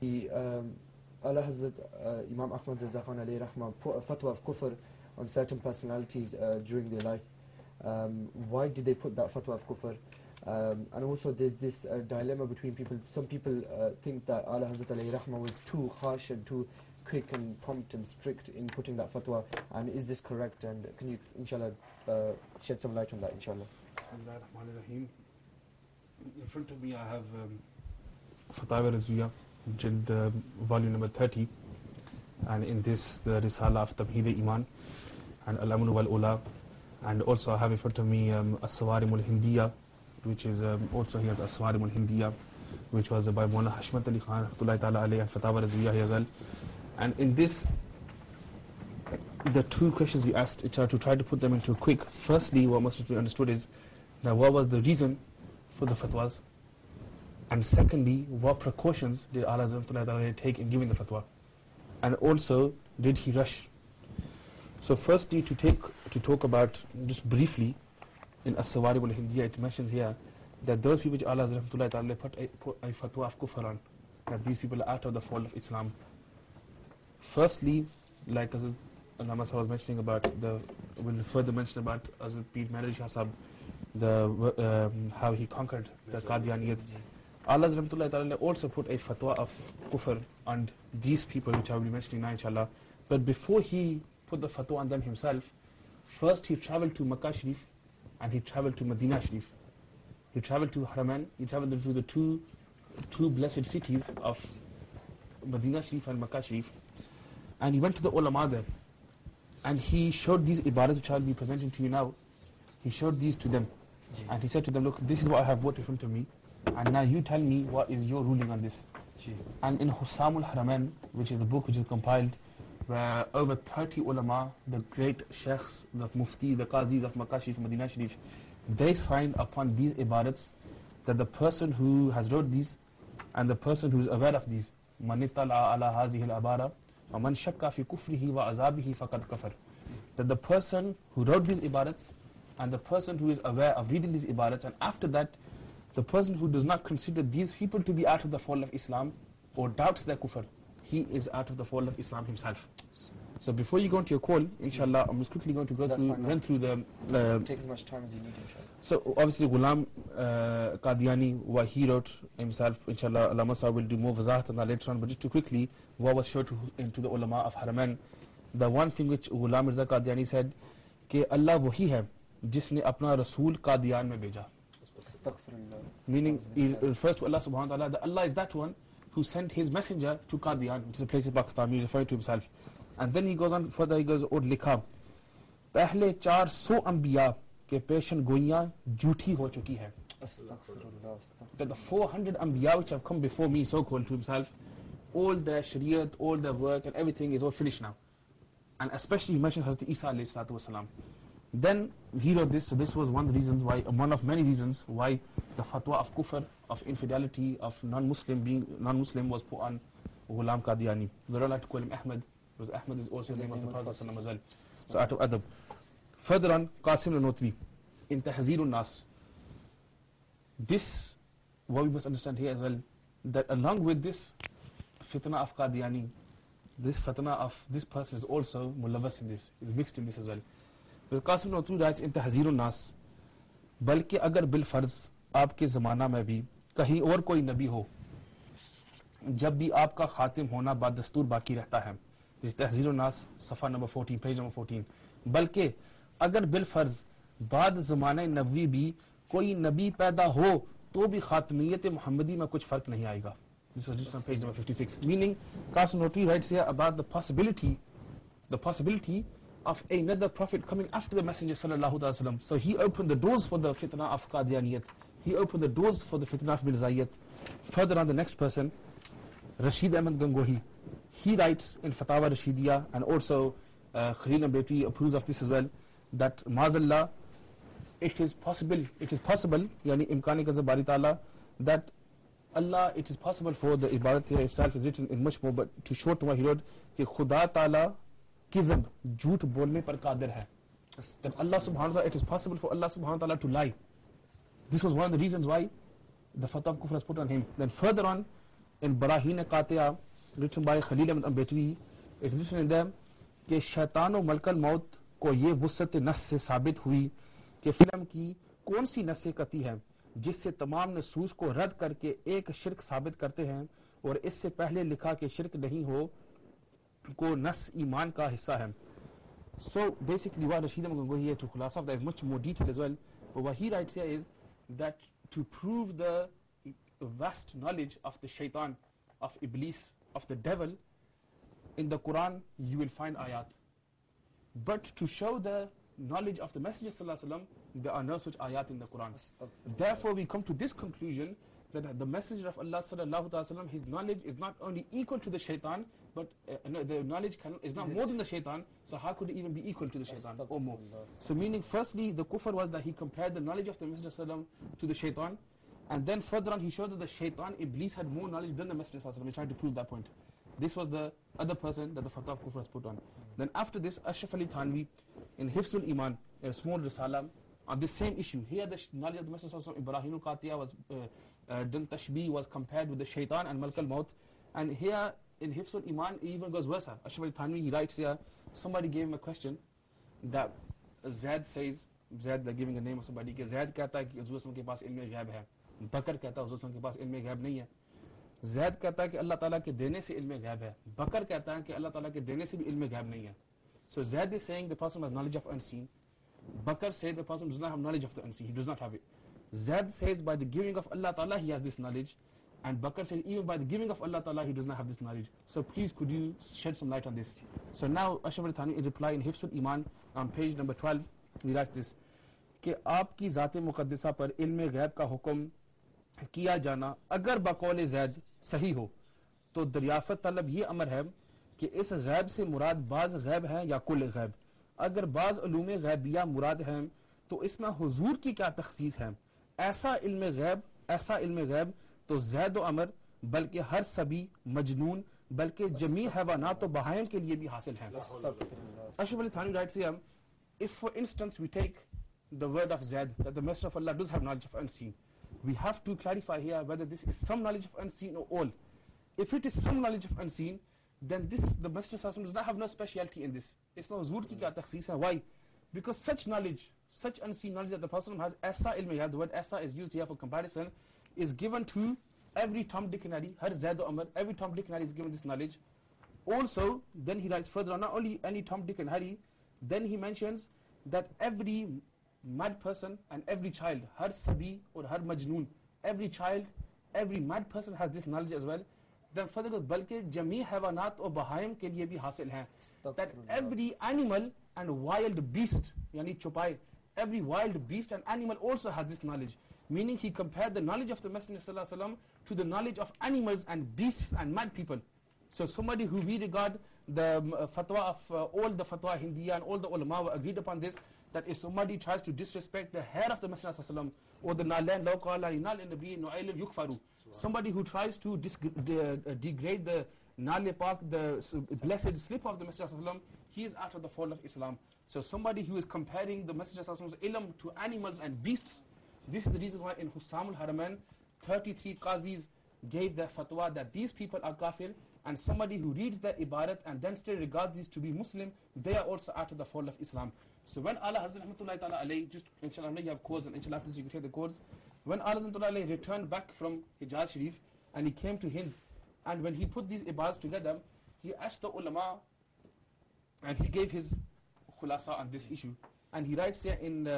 Allah Hazrat Imam Ahmed alayhi rahmah put a fatwa of kufr on certain personalities during their life. Why did they put that fatwa of kufr? And also there's this dilemma between people. Some people think that Allah Hazrat alayhi rahmah was too harsh and too quick and prompt and strict in putting that fatwa, and is this correct? And can you inshallah shed some light on that inshallah? Bismillahirrahmanirrahim. In front of me I have Fatawa Rizviya, volume number 30, and in this the Risala of Tamheed Iman and Al-Amn wal Ula, and also I have in front of me As-Sawarim al-Hindiya, which is also here as As-Sawarim al-Hindiya, which was by Mawlana Hashmat Ali Khan rahmatullahi ta'ala alayhi, and Fatawa Rizviya here as well. And in this, the two questions you asked, to try to put them into quick. Firstly, what must be understood is that what was the reason for the fatwas, and secondly, what precautions did Allah take in giving the fatwa, and also did he rush? So firstly, to talk about just briefly in As-Sawarim al-Hindiya, it mentions here that those people which Allah put a fatwa of kufr on, that these people are out of the fold of Islam. Firstly, like as Allama was mentioning about we'll further mention about as Pir Mehdi Shah Sahab, how he conquered the Qadianiyat. Allah also put a fatwa of kufr on these people, which I will be mentioning now inshallah. But before he put the fatwa on them himself, first he travelled to Makkah Sharif and he travelled to Medina Sharif. He travelled to Haramain, he travelled to the two blessed cities of Medina Sharif and Makkah Sharif, and he went to the ulama there, and he showed these ibadahs which I will be presenting to you now. He showed these to them, and he said to them, look, this is what I have brought in front of me, and now you tell me what is your ruling on this. And in Hussam al-Haramain, which is the book which is compiled, where over 30 ulama, the great sheikhs, the mufti, the qazis of Makkah Sharif, Medina Sharif, they signed upon these ibadats that the person who has wrote these and the person who is aware of these, man ittala ala hazihi al-abara wa man shakka fi kufrihi wa azabihi faqad kafar, that the person who wrote these ibadats and the person who is aware of reading these ibadats, and after that the person who does not consider these people to be out of the fold of Islam or doubts their kufr, he is out of the fold of Islam himself. So before you go into your call, inshallah, I'm just quickly going to run through the... take as much time as you need, inshallah. So obviously Ghulam Qadiani, what he wrote himself, inshallah, Allama Sahib will do more wazahat on that later on, but just to quickly, what was showed into the ulama of Haramain, the one thing which Ghulam Mirza Qadiani said, कि Allah वही है जिसने अपना रसूल कादियान में भेजा. Meaning, he refers to Allah subhanahu wa ta'ala, that Allah is that one who sent his messenger to Qadian, which is a place in Pakistan. He referred to himself. And then he goes on further, he goes, और लिखा पहले 400 अंबिया के पेशन गोइयां झूठी हो चुकी है. That the 400 anbiya which have come before me, so called, to himself, all their shariat, all their work and everything is all finished now. And especially he mentions Hazrat Isa alayhi salatu wasalam. Then he wrote this, so this was one of the reasons why, one of many reasons why the fatwa of kufr, of infidelity, of non-Muslim being non-Muslim was put on Ghulam Qadiani. We don't like to call him Ahmed, because Ahmed is also the name of the Prophet as well. So out of adab. Further on, Qasim al-Notwi, in Tahzirun Nas. This, what we must understand here as well, that along with this fitna of Qadiani, this fitna of this person is also mulawwas in this, is mixed in this as well. Because Qasim al-Notwi writes in Tahzirun Nas, बल्कि अगर bill फर्ज आपके ज़माना में भी कहीं और कोई नबी हो, जब भी आपका खातिम होना बाद दस्तूर बाकी रहता है. This Tahzirun Nas, सफ़ा नंबर 14, पेज नंबर 14. बल्कि अगर बिल फर्ज बाद ज़माने नबी भी कोई नबी पैदा हो तो भी खातमियत मुहम्मदी में कुछ फ़र्क नहीं आएगा. This is written on page number 56. Meaning, Qasim al-Notwi writes here about the possibility of another prophet coming after the Messenger sallallahu alaihi wasallam. So he opened the doors for the fitna of Qadianiyat. He opened the doors for the fitna of Mirzaiyat. Further on, the next person, Rashid Ahmed Gangohi, he writes in Fatawa Rashidiyah, and also Khalil Ambetri approves of this as well, that Mazallah, it is possible, yani imkani kaza bari ta'ala, that Allah, it is possible for the ibadat here itself is written in much more, but to show to what he wrote, कि खुदा ताला किज़ब झूठ बोलने पर कादिर है. That Allah subhanahu wa ta'ala, it is possible for Allah subhanahu wa ta'ala to lie. This was one of the reasons why the fatwa of kufr was put on him. Then further on, in Barahin Qatiya, written by Khalil Ahmed Ambetwi, it's written in them कि शैतान और मलकल मौत को ये वुसअत नस से साबित हुई कि फिल्म की कौन सी नसें कती हैं जिससे तमाम नसूस को रद्द करके एक शिरक साबित करते हैं और इससे पहले लिखा कि शिरक नहीं हो को नस ईमान का हिस्सा है. So basically what Rashid I'm going to go here to khulasa of that is much more detail as well, but what he writes here is that to prove the vast knowledge of the shaitan, of Iblis, of the devil, in the Quran you will find ayat. But to show the knowledge of the Messenger sallallahu alaihi wasallam, there are no such ayat in the Quran. Therefore we come to this conclusion that the Messenger of Allah sallallahu alaihi wasallam, his knowledge is not only equal to the shaitan, but the knowledge is not more than the shaitan, so how could it even be equal to the shaitan or more? So meaning firstly the kufr was that he compared the knowledge of the Messenger sallallahu alaihi wasallam to the shaitan, and then further on he shows that the shaitan, Iblis, had more knowledge than the Messenger sallallahu alaihi wasallam. He's trying to prove that point. This was the other person that the fatwa of kufr was put on. Then after this, Ashraf Ali Thanvi in Hifzul Iman, a small risala on this same issue. Here the knowledge of the Messenger sallallahu alaihi wasallam, Ibrahim al-Qatiya was done tashbih, was compared with the shaitan and Malkal Maut. And here in Hifzul Iman it even goes worse. Ashraf Ali Thanvi, he writes here, somebody gave him a question that Zaid says, Zaid, they're giving a name of somebody, कि Zaid कहता है कि हुज़ूर सल्लल्लाहु अलैहि वसल्लम के पास इल्म गैब है, बकर कहता है हुज़ूर सल्लल्लाहु अलैहि वसल्लम के पास इल्म गैब नहीं है. Zaid कहता है कि अल्लाह ताला के देने से इल्म गैब है, बकर कहता है कि अल्लाह ताला के देने से भी इल्म गैब नहीं है. So Zaid is saying the person has knowledge of unseen. Bakr says the person does not have knowledge of the unseen, he does not have it. Zaid says by the giving of Allah Ta'ala he has this knowledge, and Bakr says even by the giving of Allah Ta'ala he does not have this knowledge. So please could you shed some light on this? So now Ashraf Ali Thanvi in reply in Hifzul Iman on page number 12 he writes this कि आपकी ज़ात मुक़द्दसा पर इल्म गैब का हुक्म किया जाना अगर बकौल ज़ैद सही हो तो दरियाफ़त तलब ये अमर है कि इस गैब से मुराद बाज़ गैब है या कुल गैब. अगर बाज़ उलूम गैबिया मुराद हैं तो इसमें हुजूर की क्या तखसीस है. ऐसा इल्म गैब तो ज़ैद व अमर बल्कि हर सभी मजनून बल्कि जमी हैवानात व बहाइम के लिए भी हासिल है. Ashraf Ali Thanvi writes here, if for instance we take the word of Zaid that the Messenger of Allah does have knowledge of unseen, we have to clarify here whether this is some knowledge of unseen or all. If it is some knowledge of unseen, then this the Messenger does not have no speciality in this. It's no huzur ki kya takhsis hai. Why? Because such knowledge, such unseen knowledge that the person has, asa ilm ghaib, the word asa is used here for comparison, is given to every Tom, Dick and Harry, har Zaid wa Amr, every Tom, Dick and Harry is given this knowledge. Also, then he writes further on, not only any Tom, Dick and Harry, then he mentions that every mad person and every child, har sabi or har majnoon, every child, every mad person has this knowledge as well. Then further goes, balki jami havanat or bahaim ke liye bhi hasil hai. That every animal and wild beast, yani chupai, every wild beast and animal also has this knowledge. Meaning he compared the knowledge of the Messenger sallallahu alaihi wasallam to the knowledge of animals and beasts and mad people. So somebody who we regard the fatwa of all the fatwa Hindiya and all the ulama were agreed upon this, that if somebody tries to disrespect the hair of the Messenger sallallahu alaihi wasallam or the nalan law qala inal in nabi nu'ayl yukfaru, somebody who tries to degrade the nale pak, the blessed slip of the Messenger sallallahu alaihi wasallam, he is out of the fold of Islam. So somebody who is comparing the Messenger sallallahu alaihi wasallam's ilm to animals and beasts, this is the reason why in Hussam al-Haramain 33 qazis gave their fatwa that these people are kafir, and somebody who reads the ibarat and then still regards these to be Muslim, they are also out of the fold of Islam. So when Allah Hazrat Rahmatullahi Ta'ala alayhi, just inshallah you have codes and inshallah after this you can take the codes, when Allah Hazrat alayhi returned back from Hijaz Sharif and he came to Hind, and when he put these ibarats together, he asked the ulama and he gave his khulasa on this issue, and he writes here in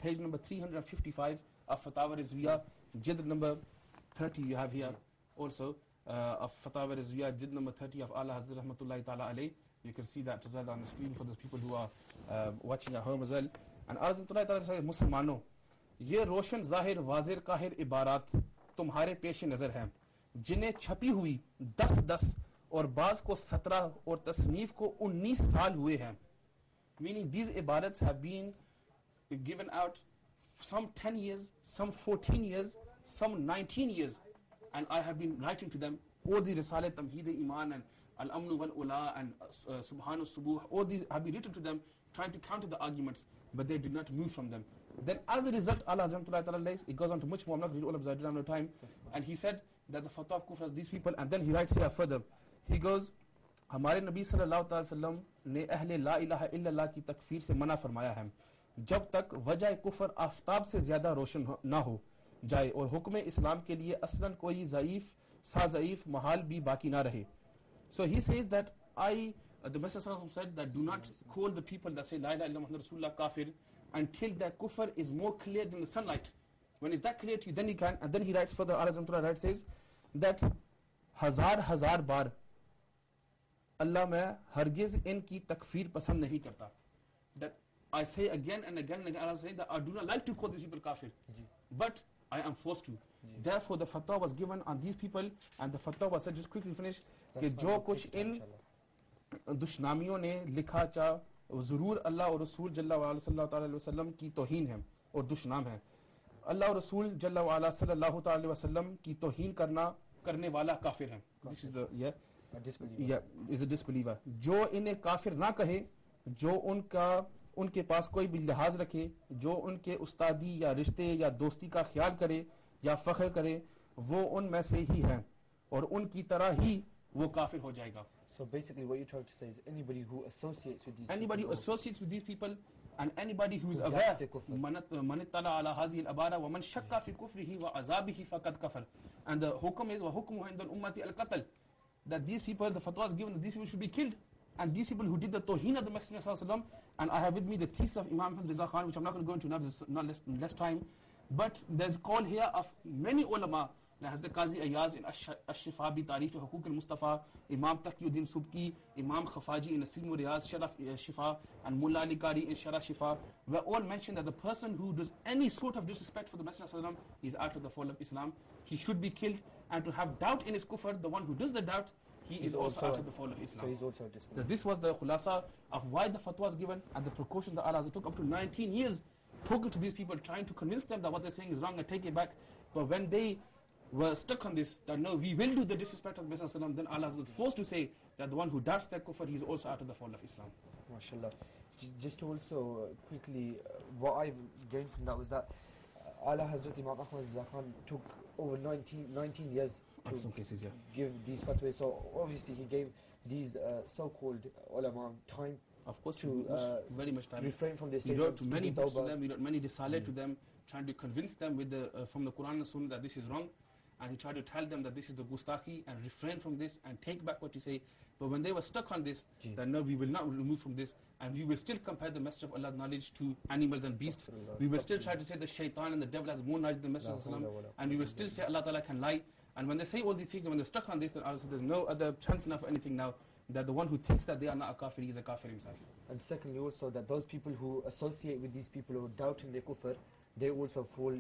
page number 355 of Fatawa Rizwiya, Jild number 30 you have here also, of Fatawa Rizwiya, Jild number 30 of Allah Hazrat Rahmatullahi Ta'ala alayhi. You can see that as well on the screen for those people who are watching at home as well. And Allah Rahmatullahi Ta'ala says, Muslimano, ये रोशन ज़ाहिर वाज़िर काहिर इबारात तुम्हारे पेश नज़र हैं जिन्हें छपी हुई 10-10 और बाज़ को 17 और तसनीफ को 19 साल हुए हैं. Meaning these ibarats have been given out some 10 years, some 14 years, some 19 years, and I have been writing to them all the Risalat, Tamheed Iman and Al-Amnu wal-Ula and Subhanu Subuh, all these have been written to them trying to counter the arguments, but they did not move from them. Then as a result, Allah Azamtullah Ta'ala, it goes on to much more, I'm not reading all of that, I don't have no time, and he said that the fatwa of kufr of these people, and then he writes here further, he goes, हमारे नबी सल्लल्लाहु अलैहि वसल्लम ने अहले ला इलाहा इल्लल्लाह की तकफीर से मना फरमाया है जब तक वजह कुफर आफ्ताब से ज्यादा रोशन ना हो जाए और हुक्म इस्लाम के लिए असलन कोई ज़ईफ महाल भी बाकी ना रहे. So he says that the Messenger said that do not call the people that say la ilaha illallah Muhammad Rasulullah kafir until that kufr is more clear than the sunlight. When is that clear to you, then you can. And then he writes further, Allah says that हजार बार Allah मैं हरगिज इनकी तकफीर पसंद नहीं करता. That I say again and again and again, Allah saying that I do not like to call these people kafir, but I am forced to. Therefore the fatwa was given on these people, and the fatwa was said, just quickly finish, कि जो कुछ इन दुश्मनियों ने लिखा चा ज़रूर अल्लाह और रसूल सल्लल्लाहु अलैहि वसल्लम की तौहीन है और दुश्मन है. अल्लाह और रसूल सल्लल्लाहु अलैहि वसल्लम की तौहीन करने वाला काफिर है. This is the is a disbeliever. जो इन्हें काफिर ना कहे, जो उनके पास कोई भी लिहाज रखे, जो उनके उस्तादी या रिश्ते या दोस्ती का ख्याल करे या फख्र करे, वो उनमें से ही है और उनकी तरह ही वो काफिर हो जाएगा. So basically what you're trying to say is anybody who associates with these people and anybody who is aware man ittala ala hadhihi al-abara wa man shakka fi kufrihi wa azabihi faqad kafar. And the hukum is wa hukmuhu inda al-ummati al-qatl, that these people, the fatwa is given that these people should be killed, and these people who did the tawheen of the Messenger sallallahu alaihi wasallam. And I have with me the thesis of Imam Ahmed, which I'm not going to go into now, there's not less time, but there's a call here of many ulama, like Hazrat Qazi Ayaz in Ash-Shifa bi Tarif Hukuk al-Mustafa, Imam Taqiyuddin Subki, Imam Khafaji in Nasim Riyaz Sharaf Shifa, and Mullah Ali Qari in Sharaf Shifa, were all mentioned that the person who does any sort of disrespect for the Messenger sallallahu alaihi wasallam is out of the fold of Islam. He should be killed, and to have doubt in his kufr, the one who does the doubt, he is also out of the fold of Islam. So he's also a disbeliever. So this was the khulasa of why the fatwa was given and the precautions that Allah took up to 19 years talking to these people, trying to convince them that what they're saying is wrong and take it back. But when they were stuck on this, that no, we will do the disrespect of the Messenger, then Allah was forced to say that the one who doubts that kufr, he is also out of the fold of Islam. MashaAllah. Just to also quickly, what I've gained from that was that Allah Hazrat Imam Ahmed took over 19 years to some cases, give these fatwas. So obviously he gave these so-called ulama time, of course, to very much time. refrain from their He wrote statements. many books to them, he wrote many risale to them, trying to convince them with from the Quran and Sunnah that this is wrong, and he tried to tell them that this is the gustaki and refrain from this and take back what you say. But when they were stuck on this, that no, we will not remove from this, and we will still compare the message of Allah's knowledge to animals and beasts. We will still try to say the shaitan and the devil has more knowledge than the Messenger of Allah, and we will still say Allah Ta'ala can lie. And when they say all these things, and when they're stuck on this, then Allah said there's no other chance now for anything now, that the one who thinks that they are not a kafir, he is a kafir himself. And secondly also that those people who associate with these people who doubt in their kufr, they also fall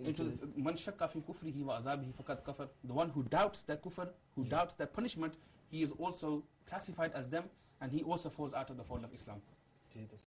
into man shakka fi kufrihi wa azabihi faqad kafar. The one who doubts their kufr, who doubts their punishment, he is also classified as them, and he also falls out of the fold of Islam.